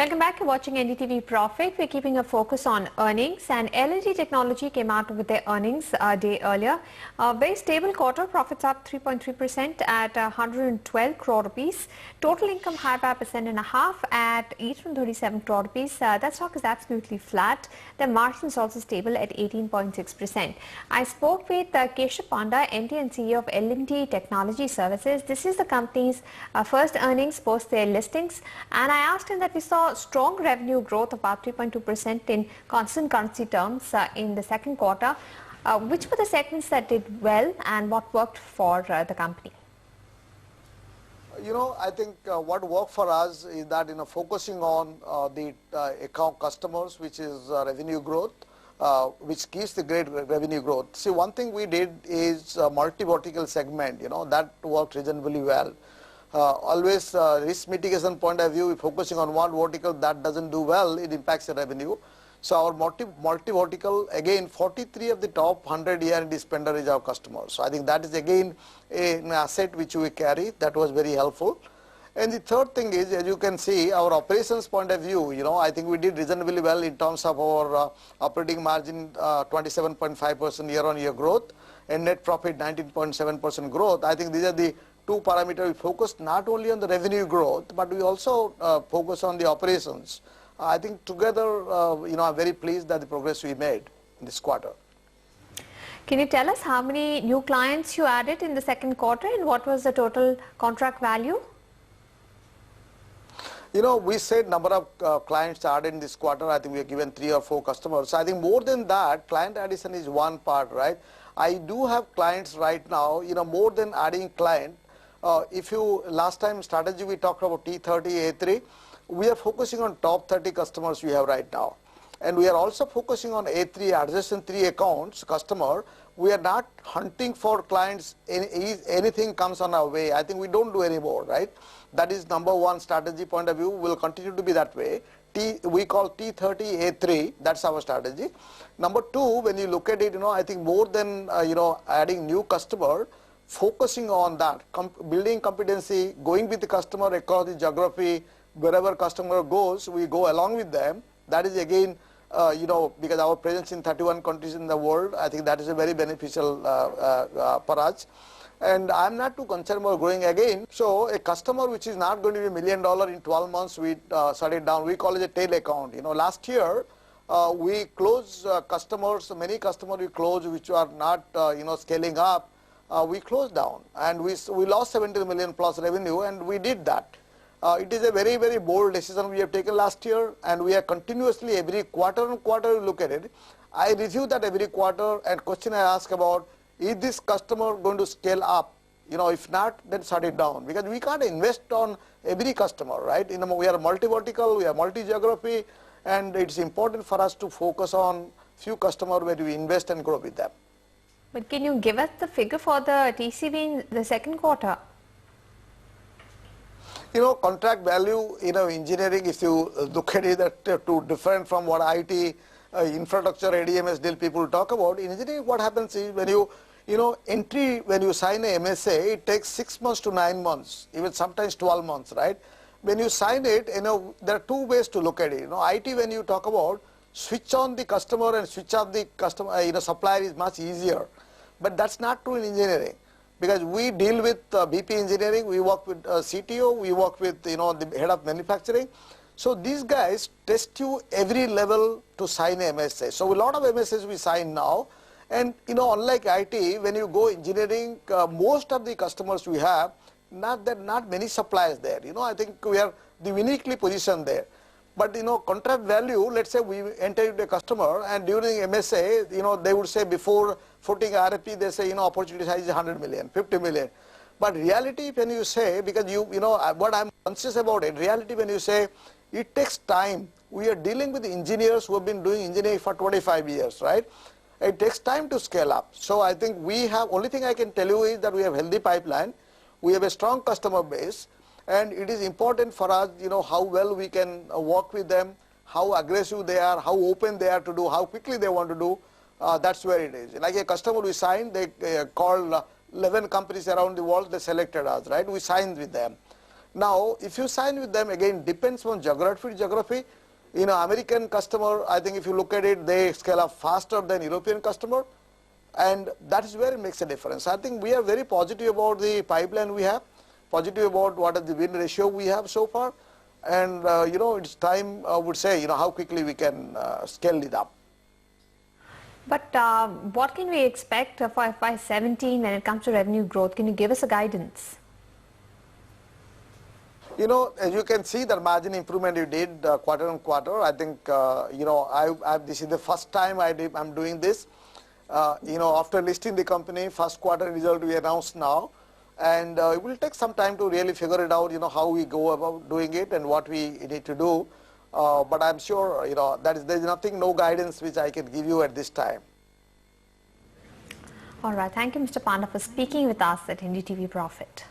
Welcome back. You're watching NDTV Profit. We're keeping a focus on earnings, and L&T Technology came out with their earnings a day earlier. Very stable quarter, profits up 3.3% at 112 crore rupees. Total income higher by 1.5% at 837 crore rupees. That stock is absolutely flat. The margins also stable at 18.6%. I spoke with Keshav Panda, MD and CEO of L&T Technology Services. This is the company's first earnings post their listings, and I asked him that we saw strong revenue growth of about 3.2% in constant currency terms in the second quarter. Which were the segments that did well and what worked for the company? I think what worked for us is that focusing on the account customers, which is revenue growth, which gives the great revenue growth. See, one thing we did is multi-vertical segment, that worked reasonably well. Always risk mitigation point of view, focusing on one vertical that doesn't do well, it impacts the revenue. So our multi-vertical, again, 43 of the top 100 ER&D spender is our customers. So I think that is again an asset which we carry. That was very helpful. And the third thing is, as you can see, our operations point of view, I think we did reasonably well in terms of our operating margin, 27.5% year-on-year growth, and net profit 19.7% growth. I think these are the two parameters. We focused not only on the revenue growth, but we also focus on the operations. I think together, I'm very pleased that the progress we made in this quarter. Can you tell us how many new clients you added in the second quarter and what was the total contract value? We said number of clients added in this quarter. I think we have given 3 or 4 customers. So I think more than that, client addition is one part, right? I do have clients right now, more than adding client. If you, last time strategy we talked about T30, A3, we are focusing on top 30 customers we have right now. And we are also focusing on A3, adjacent 3 accounts, customer. We are not hunting for clients, anything comes on our way. I think we don't do anymore, right? That is number one strategy point of view, will continue to be that way. We call T30, A3, that's our strategy. Number 2, when you look at it, I think more than, adding new customer, focusing on that, building competency, going with the customer across the geography, wherever customer goes, we go along with them. That is again, because our presence in 31 countries in the world, I think that is a very beneficial for us. And I'm not too concerned about growing again. So a customer which is not going to be $1 million in 12 months, we shut it down. We call it a tail account. Last year, we closed customers, many customers we closed which are not, scaling up. We closed down and we lost 70 million plus revenue, and we did that. It is a very, very bold decision we have taken last year, and we are continuously every quarter and quarter look at it. I review that every quarter, and question I ask about, is this customer going to scale up? If not, then shut it down, because we can't invest on every customer, right? We are multi-vertical, we are multi-geography, and it's important for us to focus on few customers where we invest and grow with them. But can you give us the figure for the TCV in the second quarter? Contract value, engineering, if you look at it, that too different from what IT, infrastructure, ADMS deal people talk about. In engineering, what happens is when you, when you sign a MSA, it takes 6 months to 9 months, even sometimes 12 months, right? When you sign it, there are 2 ways to look at it. IT, when you talk about, switch on the customer and switch off the customer, supplier is much easier. But that's not true in engineering, because we deal with BP engineering, we work with CTO, we work with the head of manufacturing. So these guys test you every level to sign a MSA. So a lot of MSAs we sign now, and unlike IT, when you go engineering, most of the customers we have, not many suppliers there. I think we are uniquely positioned there. But contract value, let's say we enter into a customer, and during MSA, they would say before putting RFP, they say opportunity size is 100 million, 50 million. But reality, when you say, because what I'm conscious about it, reality when you say it takes time. We are dealing with engineers who have been doing engineering for 25 years, right? It takes time to scale up. So I think we have, only thing I can tell you is that we have healthy pipeline, we have a strong customer base. And it is important for us, how well we can work with them, how aggressive they are, how open they are to do, how quickly they want to do. That's where it is. Like a customer we signed, they called 11 companies around the world, they selected us, right? We signed with them. Now, if you sign with them, again, depends on geography to geography. You know, American customer, I think if you look at it, they scale up faster than European customer, and that is where it makes a difference. I think we are very positive about the pipeline we have, positive about what is the win ratio we have so far, and you know, it's time, I would say, you know, how quickly we can scale it up. But what can we expect for FY17 when it comes to revenue growth? Can you give us a guidance? You know, as you can see, the margin improvement you did quarter on quarter. I think, you know, this is the first time I'm doing this. You know, after listing the company, first quarter result we announced now. And it will take some time to really figure it out, you know, how we go about doing it and what we need to do. But I'm sure, you know, there's nothing, no guidance which I can give you at this time. All right. Thank you, Mr. Panda, for speaking with us at NDTV Profit.